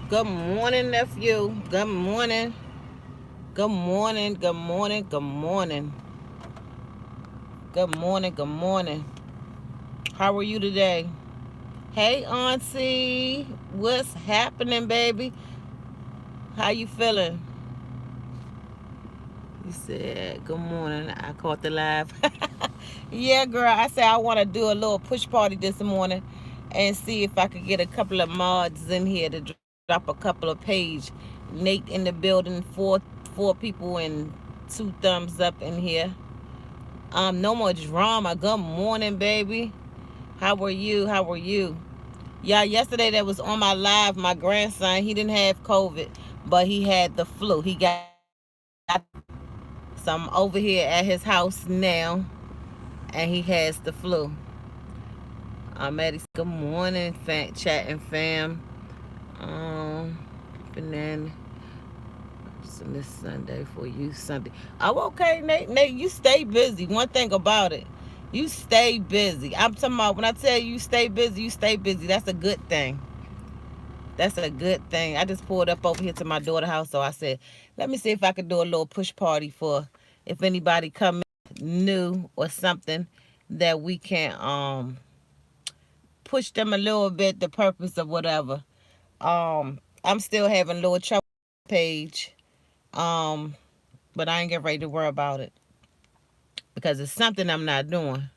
Good morning, nephew. Good morning. Good morning. Good morning. Good morning. Good morning. Good morning. How are you today? Hey, Auntie. What's happening, baby? How you feeling? You said good morning. I caught the live. Yeah, girl. I said I want to do a little push party this morning and see if I could get a couple of mods in here to drop a couple of page. Nate in the building, four people and two thumbs up in here. No more drama. Good morning, baby. How are you? How are you? Yeah, yesterday that was on my live. My grandson, he didn't have COVID, but he had the flu. He got the flu. So I'm over here at his house now, and he has the flu. Maddie, good morning, chatting fam. And then some this Sunday for you Sunday. Oh, okay, Nate. Nate, you stay busy. One thing about it, you stay busy. I'm talking about when I tell you stay busy, you stay busy. That's a good thing. That's a good thing. I just pulled up over here to my daughter's house, so I said, let me see if I could do a little push party for if anybody come in new or something that we can push them a little bit. The purpose of whatever. I'm still having a little trouble with my page, um, but I ain't get ready to worry about it because it's something I'm not doing.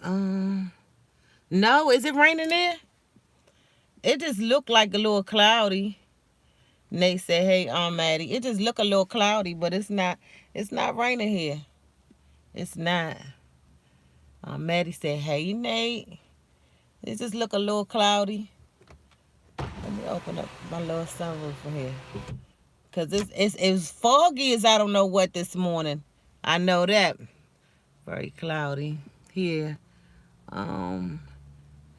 Um, no, is it raining there? It just looked like a little cloudy. Nate said, "Hey, Maddie, it just look a little cloudy, but it's not. It's not raining here. It's not." Maddie said, "Hey, Nate, it just look a little cloudy." Let me open up my little sunroof from here, cause it's foggy as I don't know what this morning. I know that very cloudy here. Um,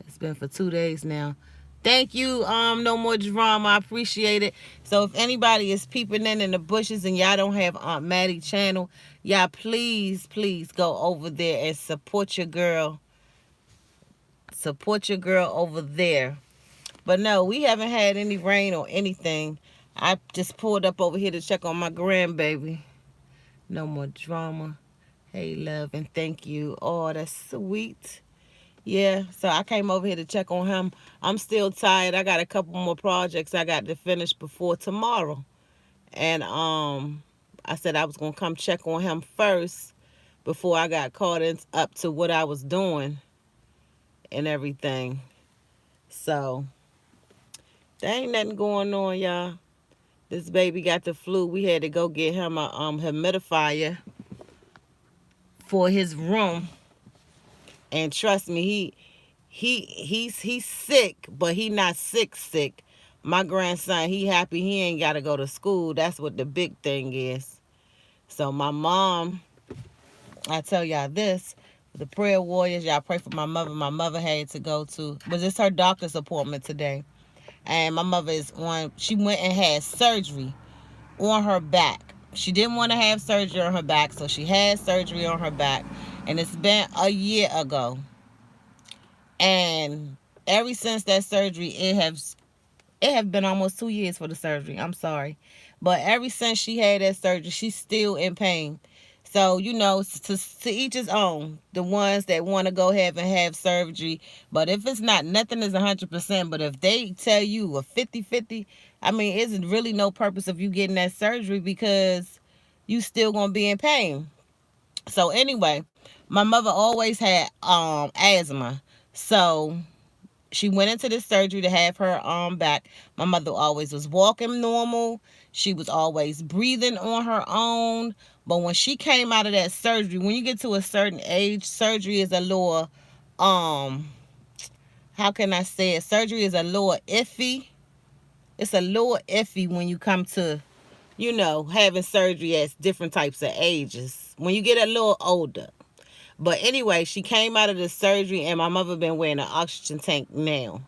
it's been for 2 days now. Thank you. No more drama. I appreciate it. So if anybody is peeping in the bushes and y'all don't have Aunt Maddie channel, y'all please go over there and support your girl. Support your girl over there. But no, we haven't had any rain or anything. I just pulled up over here to check on my grandbaby. No more drama. Hey, love, and thank you. Oh, that's sweet. Yeah, so I came over here to check on him. I'm still tired. I got a couple more projects I got to finish before tomorrow. And I said I was going to come check on him first before I got caught up to what I was doing and everything. So, there ain't nothing going on, y'all. This baby got the flu. We had to go get him a humidifier for his room. And trust me, he's sick, but he not sick. My grandson, he happy he ain't got to go to school. That's what the big thing is. So my mom, I tell y'all this, the prayer warriors, y'all pray for my mother. My mother had to go to, was this her doctor's appointment today? And my mother is on, she went and had surgery on her back. She didn't want to have surgery on her back, so she had surgery on her back. And it's been a year ago. And ever since that surgery, it have been almost 2 years for the surgery. I'm sorry, but ever since she had that surgery, she's still in pain. So to each his own. The ones that want to go ahead and have surgery, but if it's not, nothing is 100%. But if they tell you a 50-50, I mean, isn't really no purpose of you getting that surgery because you still gonna be in pain. So anyway, my mother always had asthma. So she went into this surgery to have her arm back. My mother always was walking normal. She was always breathing on her own. But when she came out of that surgery, when you get to a certain age, surgery is a little, um, how can I say it? Surgery is a little iffy. It's a little iffy when you come to, having surgery at different types of ages. When you get a little older. But anyway, she came out of the surgery, and my mother been wearing an oxygen tank now,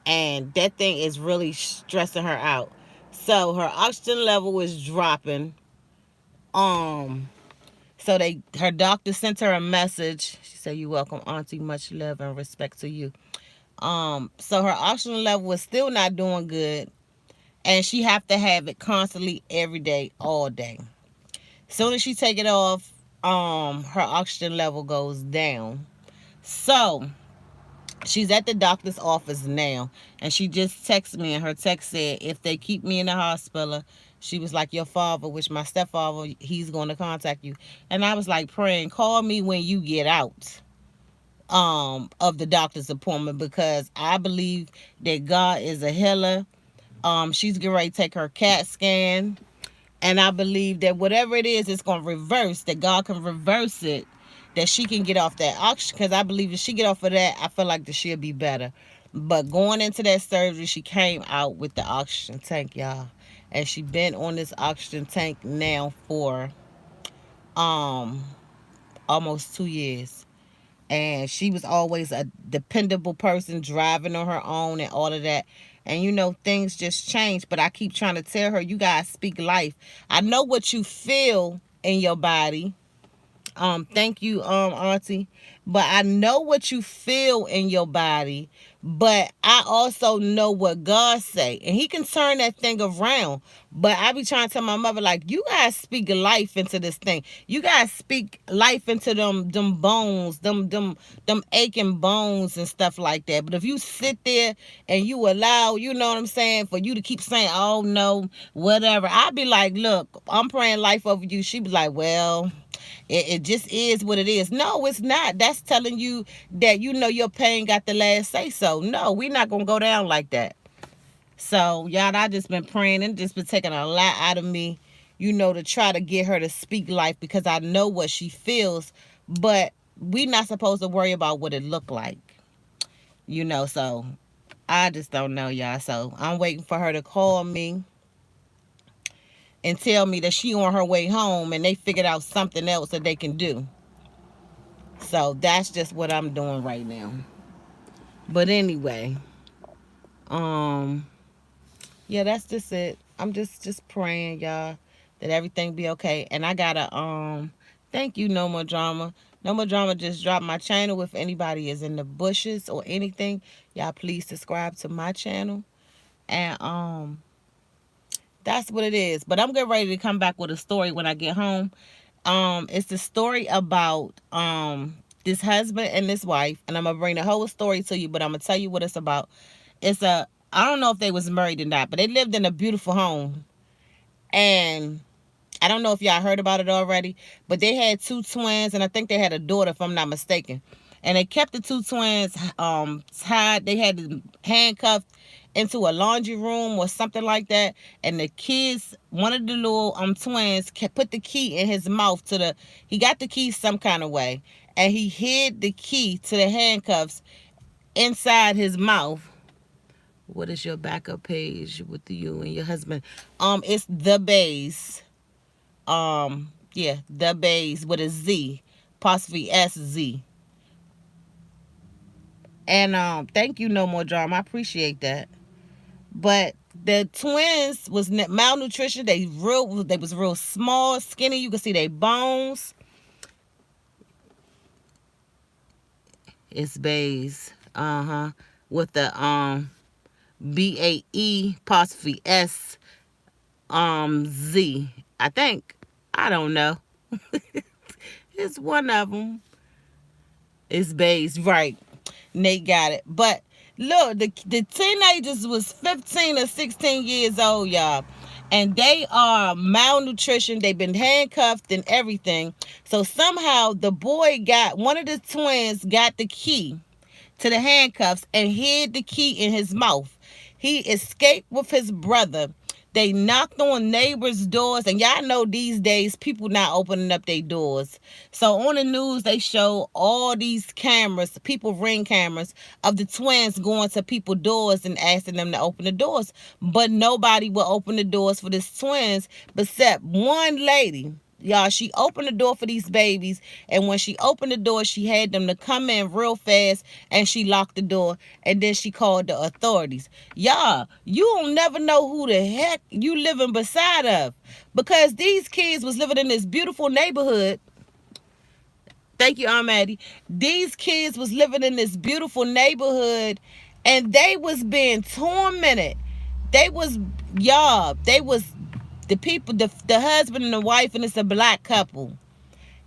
and that thing is really stressing her out. So her oxygen level was dropping. Um, so her doctor sent her a message. She said, "You welcome, Auntie. Much love and respect to you." So her oxygen level is still not doing good, and she have to have it constantly every day, all day. Soon as she take it off, her oxygen level goes down. So she's at the doctor's office now, and she just texted me, and her text said if they keep me in the hospital, she was like, your father, which my stepfather, he's going to contact you. And I was like, praying, call me when you get out of the doctor's appointment, because I believe that God is a healer. She's getting ready to take her CAT scan, and I believe that whatever it is, it's going to reverse, that God can reverse it, that she can get off that oxygen. Because I believe if she get off of that, I feel like that she'll be better. But going into that surgery, she came out with the oxygen tank, y'all. And she been on this oxygen tank now for um almost 2 years. And she was always a dependable person, driving on her own and all of that. And things just change, but I keep trying to tell her, you guys speak life. I know what you feel in your body. Thank you, Auntie. But I know what you feel in your body, but I also know what God say, and He can turn that thing around. But I be trying to tell my mother, like, you guys speak life into this thing. You guys speak life into them bones, them aching bones and stuff like that. But if you sit there and you allow, you know what I'm saying, for you to keep saying, oh no, whatever, I be like, look, I'm praying life over you. She be like, well, it just is what it is. No, it's not. That's telling you that your pain got the last say so. No, we're not gonna go down like that. So y'all, I just been praying and just been taking a lot out of me, to try to get her to speak life, because I know what she feels, but we not supposed to worry about what it look like. So I just don't know, y'all. So I'm waiting for her to call me and tell me that she on her way home and they figured out something else that they can do. So that's just what I'm doing right now. But anyway, um, yeah, that's just it. I'm just praying, y'all, that everything be okay. And I gotta thank you, No More Drama. No More Drama just dropped my channel. If anybody is in the bushes or anything, y'all please subscribe to my channel. And that's what it is. But I'm getting ready to come back with a story when I get home. It's the story about this husband and this wife, and I'm gonna bring the whole story to you, but I'm gonna tell you what it's about. I don't know if they was married or not, but they lived in a beautiful home. And I don't know if y'all heard about it already, but they had two twins, and I think they had a daughter, if I'm not mistaken. And they kept the two twins tied. They had them handcuffed into a laundry room or something like that. And the kids, one of the little twins, put the key in his mouth he got the key some kind of way, and he hid the key to the handcuffs inside his mouth. What is your backup page with you and your husband? It's The Bays. Yeah, The Bays with a Z, apostrophe SZ. And thank you, No More Drama. I appreciate that. But the twins was malnutrition. They was real small, skinny. You could see their bones. It's Bays. With the BAE apostrophe S Z. I think. I don't know. It's one of them. It's Bays, right? Nate got it. But look, the teenagers was 15 or 16 years old, y'all. And they are malnutrition. They've been handcuffed and everything. So somehow one of the twins got the key to the handcuffs and hid the key in his mouth. He escaped with his brother. They knocked on neighbors' doors, and y'all know these days people not opening up their doors. So on the news, they show all these cameras, ring cameras, of the twins going to people's doors and asking them to open the doors. But nobody will open the doors for these twins except one lady. Y'all, she opened the door for these babies, and when she opened the door, she had them to come in real fast, and she locked the door, and then she called the authorities. Y'all, you don't never know who the heck you living beside of, because these kids was living in this beautiful neighborhood. Thank you, Aunt Maddie. These kids was living in this beautiful neighborhood, and they was being tormented. They was, y'all, they was the people, the husband and the wife, and it's a black couple,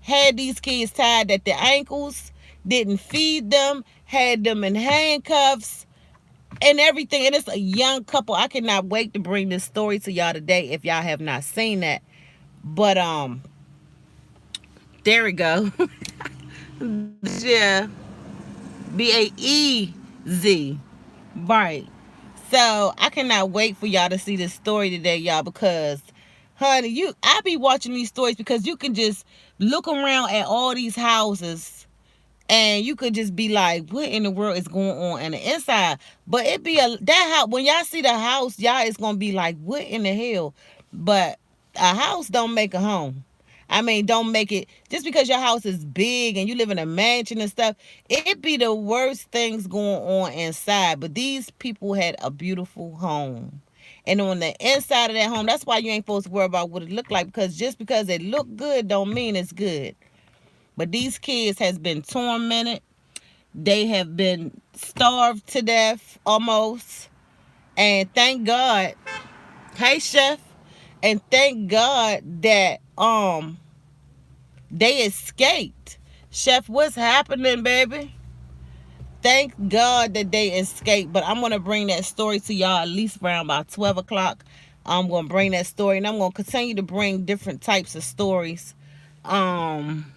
had these kids tied at their ankles, didn't feed them, had them in handcuffs and everything. And it's a young couple. I cannot wait to bring this story to y'all today if y'all have not seen that. But there we go. Yeah. BAEZ. Right. So I cannot wait for y'all to see this story today, y'all, because honey, I be watching these stories because you can just look around at all these houses and you could just be like, what in the world is going on in the inside? But it be that house, when y'all see the house, y'all is gonna be like, what in the hell? But a house don't make a home. I mean, don't make it just because your house is big and you live in a mansion and stuff. It be the worst things going on inside. But these people had a beautiful home. And on the inside of that home, that's why you ain't supposed to worry about what it look like, because just because it look good don't mean it's good. But these kids has been tormented. They have been starved to death almost. And thank God, hey chef, and thank God that they escaped. Chef, what's happening, baby? Thank God that they escaped. But I'm gonna bring that story to y'all at least around about 12 o'clock. I'm gonna bring that story, and I'm gonna continue to bring different types of stories. Um,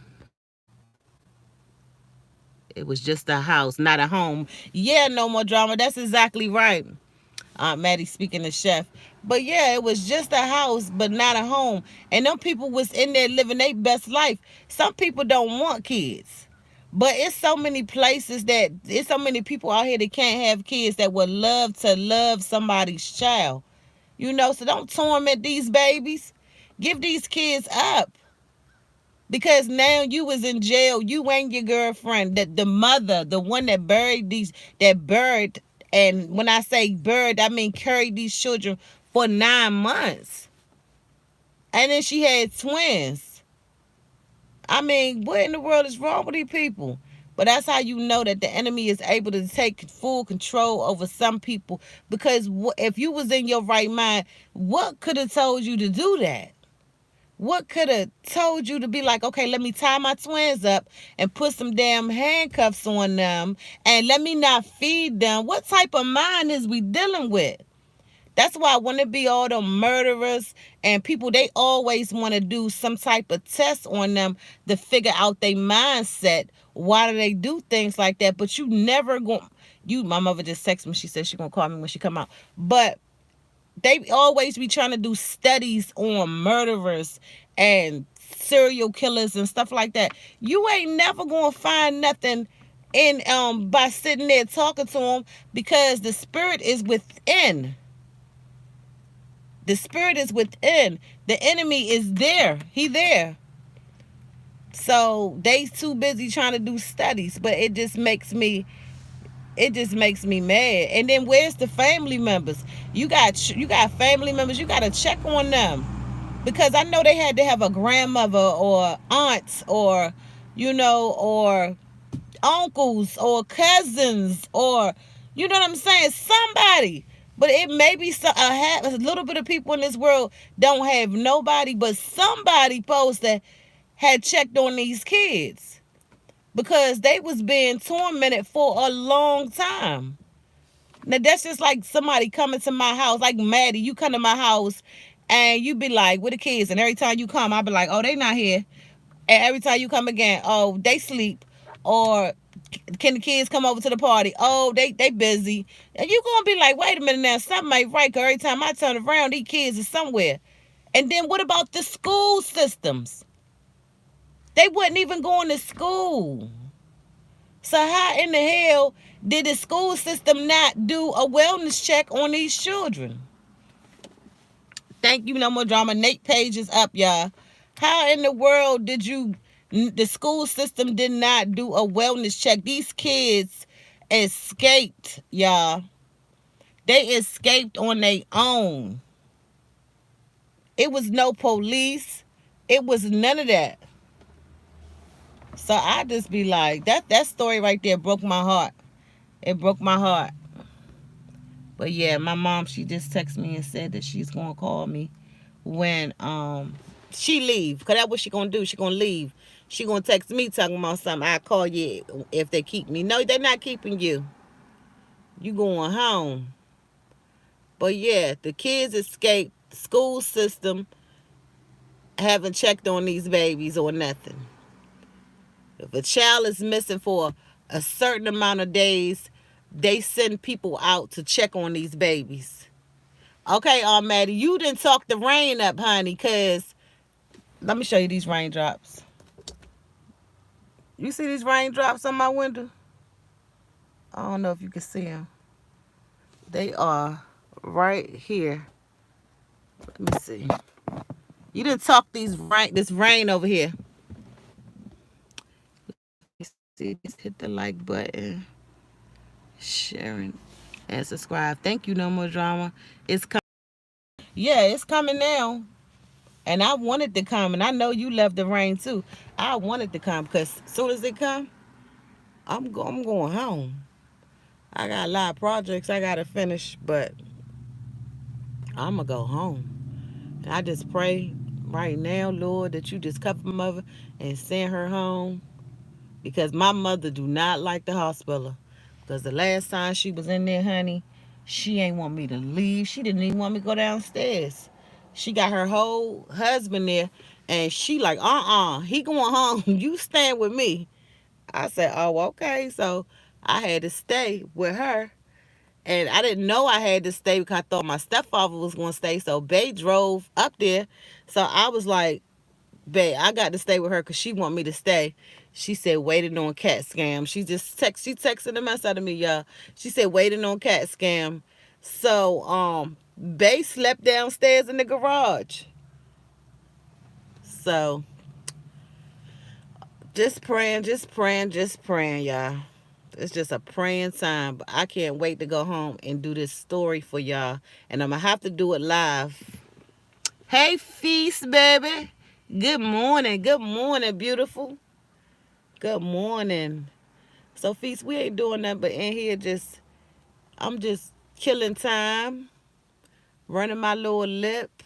it was just a house, not a home. Yeah, no more drama. That's exactly right. Maddie speaking to Chef. But yeah, it was just a house, but not a home. And them people was in there living their best life. Some people don't want kids. But it's so many places that it's so many people out here that can't have kids that would love to love somebody's child. You know, so don't torment these babies. Give these kids up. Because now you was in jail. You and your girlfriend, the mother, the one that buried, and when I say buried, I mean carried these children for 9 months. And then she had twins. I mean, what in the world is wrong with these people? But that's how you know that the enemy is able to take full control over some people. Because if you was in your right mind, what could have told you to do that? What could have told you to be like, okay, let me tie my twins up and put some damn handcuffs on them and let me not feed them? What type of mind is we dealing with? That's why I want to be all the murderers and people, they always want to do some type of test on them to figure out their mindset. Why do they do things like that? But you never going, my mother just texted me. She said she going to call me when she come out. But they always be trying to do studies on murderers and serial killers and stuff like that. You ain't never gonna find nothing in by sitting there talking to them, because the spirit is within. The spirit is within. The enemy is there. He there. So they too busy trying to do studies, but it just makes me mad. And then where's the family members? You got family members. You got to check on them, because I know they had to have a grandmother or aunts or or uncles or cousins, or you know what I'm saying, somebody. But it may be a little bit of people in this world don't have nobody, but somebody supposed to had checked on these kids, because they was being tormented for a long time. Now that's just like somebody coming to my house, like Maddie, you come to my house and you be like, where the kids? And every time you come, I be like, oh, they not here. And every time you come again, oh, they sleep. Or can the kids come over to the party? Oh, they busy. And you gonna be like, wait a minute now, something ain't right, because every time I turn around, these kids is somewhere. And then what about the school systems? They wasn't even going to school. So how in the hell did the school system not do a wellness check on these children? Thank you, no more drama. Nate Page is up, y'all. How in the world did the school system did not do a wellness check? These kids escaped, y'all. They escaped on their own. It was no police. It was none of that. So I just be like, that story right there broke my heart. It broke my heart. But yeah, my mom, she just texted me and said that she's gonna call me when she leave. Cause that's what she gonna do. She gonna leave. She gonna text me talking about something. I call you if they keep me. No, they're not keeping you. You going home. But yeah, the kids escaped. The school system haven't checked on these babies or nothing. If a child is missing for a certain amount of days, they send people out to check on these babies. Okay, Maddie, you didn't talk the rain up, honey, because let me show you these raindrops. You see these raindrops on my window? I don't know if you can see them. They are right here. Let me see. You didn't talk this rain over here. See, just hit the like button, sharing, and subscribe. Thank you, No More Drama. It's coming. Yeah, it's coming now. And I wanted to come, and I know you love the rain too. I wanted to come because as soon as it come, I'm going home. I got a lot of projects I gotta finish, but I'm gonna go home. And I just pray right now, Lord, that you just cover my mother and send her home because my mother do not like the hospital. Because the last time she was in there, honey, she ain't want me to leave. She didn't even want me to go downstairs. She got her whole husband there, and she like, he going home. You staying with me. I said, oh, okay. So I had to stay with her. And I didn't know I had to stay because I thought my stepfather was going to stay. So Bay drove up there. So I was like, Babe, I got to stay with her because she want me to stay. She said waiting on cat scam. She texted the mess out of me, y'all. She said waiting on cat scam. So Bae slept downstairs in the garage. So just praying, just praying, just praying, y'all. It's just a praying time. But I can't wait to go home and do this story for y'all. And I'm gonna have to do it live. Hey Feast, baby. Good morning. Good morning, beautiful. Good morning. So Feast, we ain't doing nothing but in here I'm just killing time, running my little lip,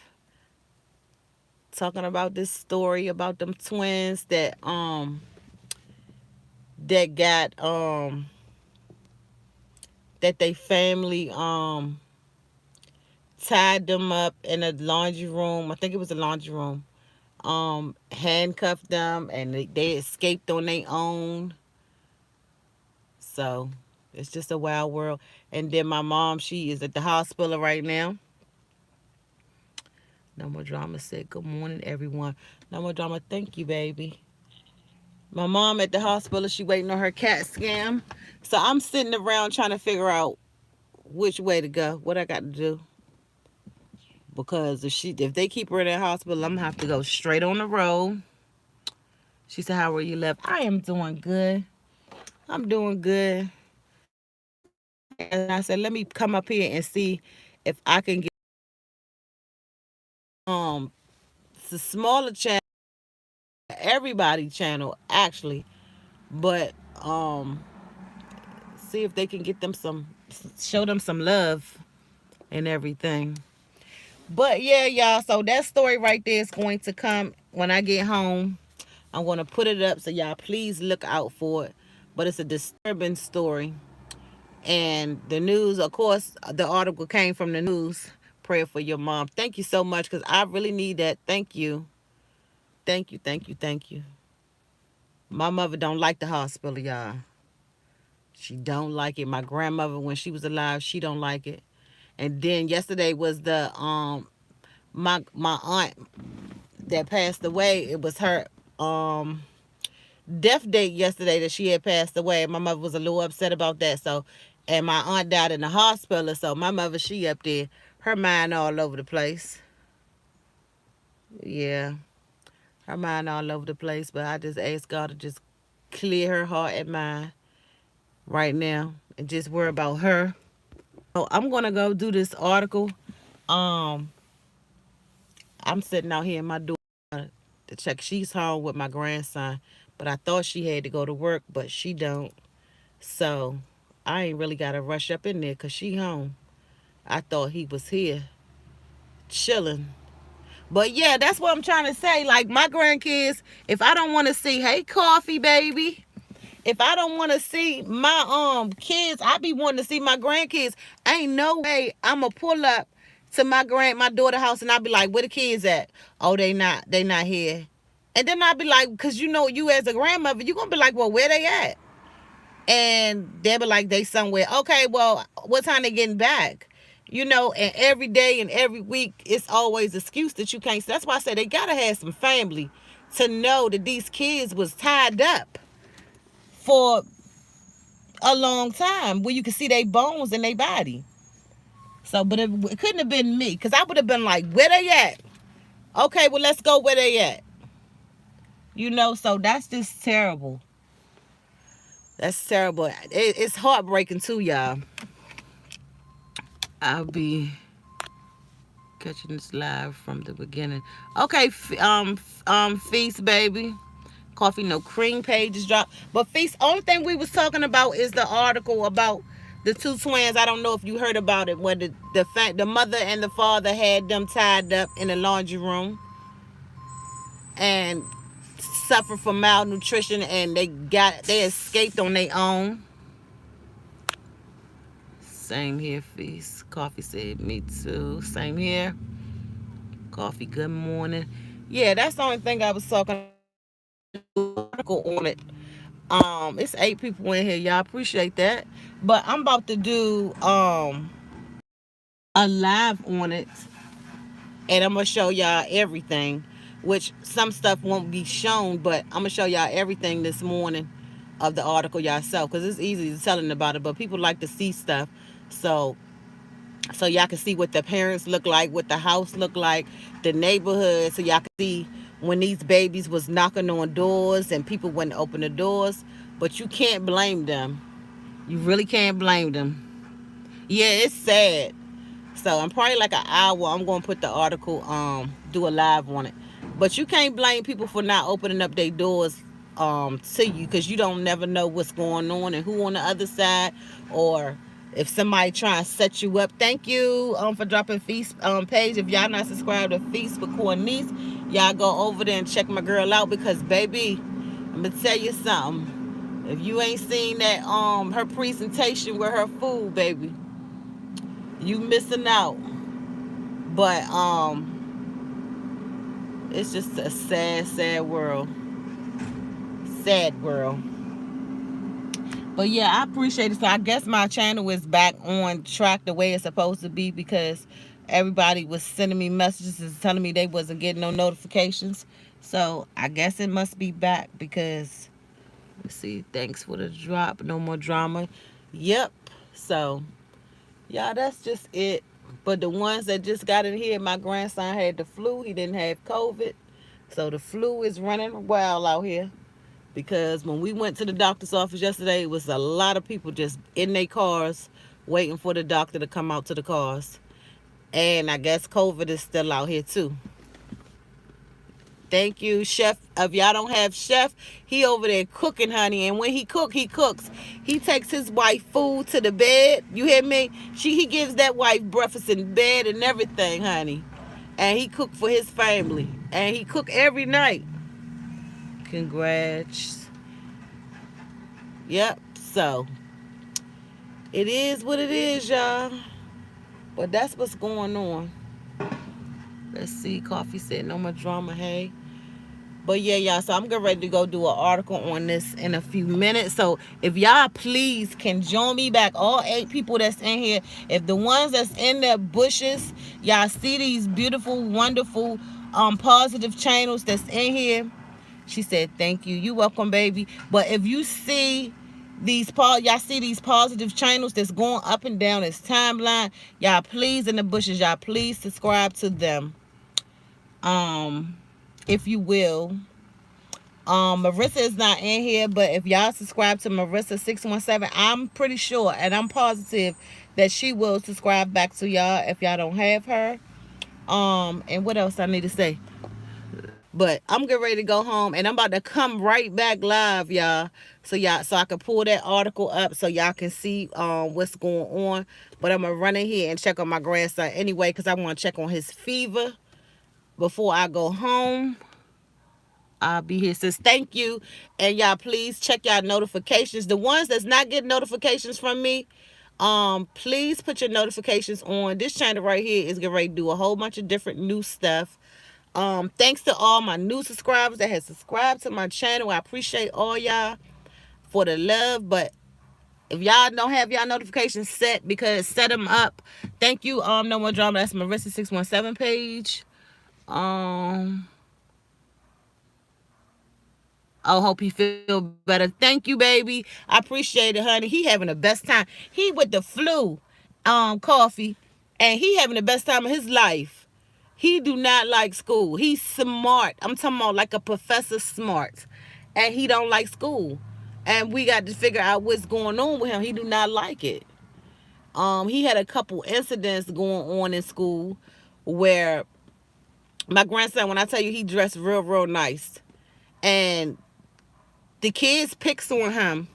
talking about this story about them twins that got that they family tied them up in a laundry room. I think it was a laundry room. Handcuffed them and they escaped on their own. So it's just a wild world. And then my mom, she is at the hospital right now. No More Drama said, good morning, everyone. No More Drama, thank you, baby. My mom at the hospital, she waiting on her CAT scan. So I'm sitting around trying to figure out which way to go, what I got to do. Because if they keep her in the hospital, I'm gonna have to go straight on the road. She said, how are you, love? I am doing good. I'm doing good. And I said, let me come up here and see if I can get it's a smaller channel, everybody channel actually, but see if they can get them show them some love and everything. But yeah, y'all, so that story right there is going to come when I get home. I'm going to put it up, so y'all please look out for it. But it's a disturbing story. And the news, of course, the article came from the news. Prayer for your mom. Thank you so much, because I really need that. Thank you. Thank you, thank you, thank you. My mother don't like the hospital, y'all. She don't like it. My grandmother, when she was alive, she don't like it. And then yesterday was the my aunt that passed away. It was her death date yesterday that she had passed away. My mother was a little upset about that. So, and my aunt died in the hospital. So my mother, she up there, her mind all over the place. Yeah, her mind all over the place. But I just ask God to just clear her heart and mind right now and just worry about her. So I'm gonna go do this article. Um, I'm sitting out here in my door to check. She's home with my grandson, But I thought she had to go to work, but she don't. So I ain't really got to rush up in there because she home. I thought he was here chilling. But yeah, that's what I'm trying to say. Like my grandkids, if I don't want to see, hey, coffee baby, if I don't want to see my kids, I be wanting to see my grandkids. Ain't no way I'ma pull up to my daughter house and I be like, where the kids at? Oh, they not here. And then I be like, cause you know you as a grandmother, you gonna be like, well, where they at? And they'll be like, they somewhere. Okay, well, what time they getting back? You know, and every day and every week, it's always an excuse that you can't. That's why I say they gotta have some family to know that these kids was tied up for a long time where you can see their bones in their body. So, but it couldn't have been me because I would have been like, where they at? Okay, well, let's go where they at. You know, so that's just terrible. That's terrible. It's heartbreaking too, y'all. I'll be catching this live from the beginning. Okay, Feast baby. Coffee no cream pages dropped. But Feast, only thing we was talking about is the article about the two twins. I don't know if you heard about it, where the mother and the father had them tied up in the laundry room and suffered from malnutrition, and they escaped on their own. Same here, Feast. Coffee said me too. Same here. Coffee, good morning. Yeah, that's the only thing I was talking article on it. It's 8 people in here. Y'all appreciate that. But I'm about to do a live on it, and I'm gonna show y'all everything. Which some stuff won't be shown, but I'm gonna show y'all everything this morning of the article yourself, because it's easy to telling about it, but people like to see stuff. So y'all can see what the parents look like, what the house look like, the neighborhood, so y'all can see when these babies was knocking on doors and people wouldn't open the doors. But you can't blame them. You really can't blame them. Yeah, it's sad. So I'm probably like an hour. I'm gonna put the article, do a live on it. But you can't blame people for not opening up their doors to you, because you don't never know what's going on and who on the other side, or if somebody trying to set you up. Thank you for dropping Feast page. If y'all not subscribed to Feast with Cornice, y'all go over there and check my girl out, because baby, I'm gonna tell you something. If you ain't seen that her presentation with her food, baby, you missing out. But it's just a sad world. Sad world. But yeah, I appreciate it. So I guess my channel is back on track the way it's supposed to be, because everybody was sending me messages and telling me they wasn't getting no notifications. So I guess it must be back, because let's see, thanks for the drop, no more drama. Yep. So yeah, that's just it. But the ones that just got in here, my grandson had the flu. He didn't have COVID. So the flu is running wild out here. Because when we went to the doctor's office yesterday, it was a lot of people just in their cars waiting for the doctor to come out to the cars. And I guess COVID is still out here too. Thank you, Chef. If y'all don't have Chef, he over there cooking, honey. And when he cooks. He takes his wife food to the bed. You hear me? He gives that wife breakfast in bed and everything, honey. And he cooked for his family. And he cook every night. Congrats. Yep. So it is what it is, y'all. But that's what's going on. Let's see. Coffee said no more drama. Hey. But yeah, y'all, so I'm getting ready to go do an article on this in a few minutes. So if y'all please can join me back, all 8 people that's in here. If the ones that's in the bushes, y'all see these beautiful, wonderful, positive channels that's in here. She said, thank you. You welcome, baby. But if you see y'all see these positive channels that's going up and down this timeline, y'all please, in the bushes, y'all please subscribe to them. If you will. Marissa is not in here, but if y'all subscribe to Marissa 617, I'm pretty sure and I'm positive that she will subscribe back to y'all if y'all don't have her. And what else I need to say? But I'm getting ready to go home, and I'm about to come right back live, y'all. So I can pull that article up so y'all can see what's going on. But I'm gonna run in here and check on my grandson anyway, because I want to check on his fever before I go home. I'll be here, sis. Thank you. And y'all, please check y'all notifications. The ones that's not getting notifications from me, please put your notifications on. This channel right here is getting ready to do a whole bunch of different new stuff. Thanks to all my new subscribers that have subscribed to my channel. I appreciate all y'all for the love. But if y'all don't have y'all notifications set, because set them up. Thank you. No More Drama. That's Marissa 617 page. I hope he feel better. Thank you, baby. I appreciate it, honey. He having the best time. He with the flu, coffee, and he having the best time of his life. He do not like school. He's smart. I'm talking about like a professor smart, and he don't like school. And we got to figure out what's going on with him. He do not like it. He had a couple incidents going on in school where my grandson, when I tell you, he dressed real, real nice, and the kids picks on him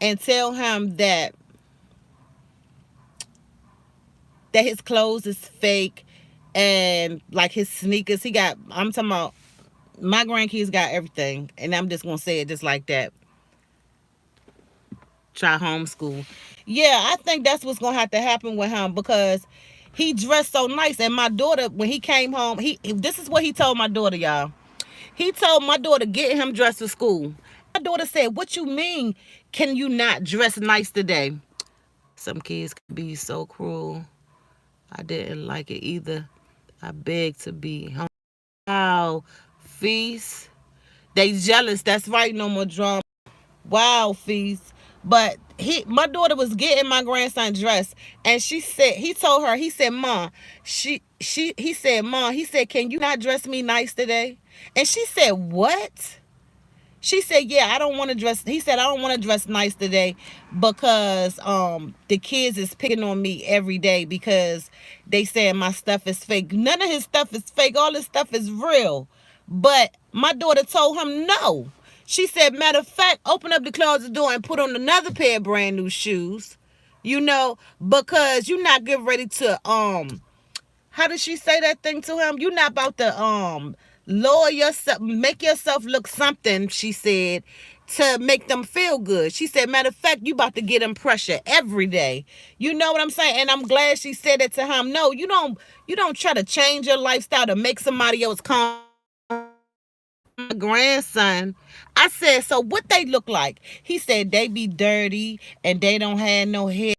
and tell him that his clothes is fake, and like his sneakers. I'm talking about, my grandkids got everything, and I'm just gonna say it just like that. Try homeschool. Yeah, I think that's what's gonna have to happen with him, because he dressed so nice. And my daughter, when he came home, this is what he told my daughter, y'all. He told my daughter, get him dressed for school. My daughter said, what you mean, can you not dress nice today? Some kids can be so cruel. I didn't like it either. I beg to be home. Wow, feast. They jealous. That's right, No More Drama. Wow, feast. But my daughter was getting my grandson dressed, and he told her, he said, Mom, he said, can you not dress me nice today? And she said, what? She said, yeah, I don't want to dress. He said, I don't want to dress nice today because the kids is picking on me every day because they saying my stuff is fake. None of his stuff is fake. All his stuff is real. But my daughter told him no. She said, matter of fact, open up the closet door and put on another pair of brand new shoes. Because you're not getting ready to how did she say that thing to him? You're not about to lower yourself, make yourself look something, she said, to make them feel good. She said, matter of fact, you about to get them pressure every day. You know what I'm saying? And I'm glad she said it to him. No, you don't try to change your lifestyle to make somebody else come. My grandson, I said, so what they look like? He said they be dirty and they don't have no hair,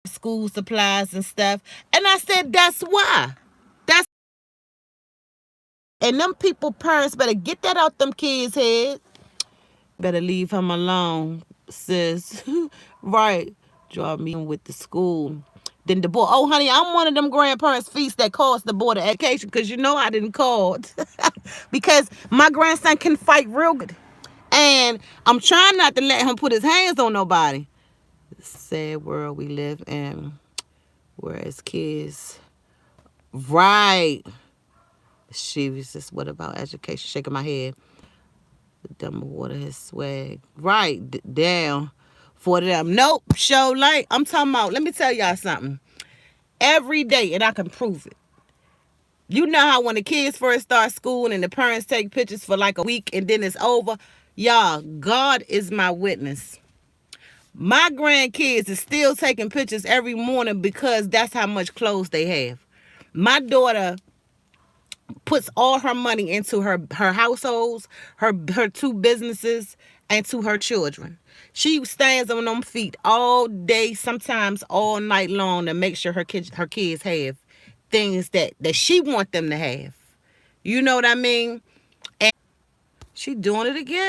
school supplies and stuff. And I said, that's why. That's And them people parents better get that out them kids' head. Better leave him alone, sis. Right. Draw me in with the school. Then the boy, oh honey, I'm one of them grandparents' feasts that calls the board of education, because you know I didn't call. Because my grandson can fight real good. And I'm trying not to let him put his hands on nobody. Sad world we live in, whereas kids, right. She was just, what about education? Shaking my head. The dumb water his swag. Right, down for them. Nope, show light. I'm talking about, let me tell y'all something. Every day, and I can prove it. You know how when the kids first start school and the parents take pictures for like a week and then it's over? Y'all, God is my witness. My grandkids is still taking pictures every morning because that's how much clothes they have. My daughter puts all her money into her households, her two businesses, and to her children. She stands on them feet all day, sometimes all night long, to make sure her kids have things that she want them to have. You know what I mean? And she doing it again.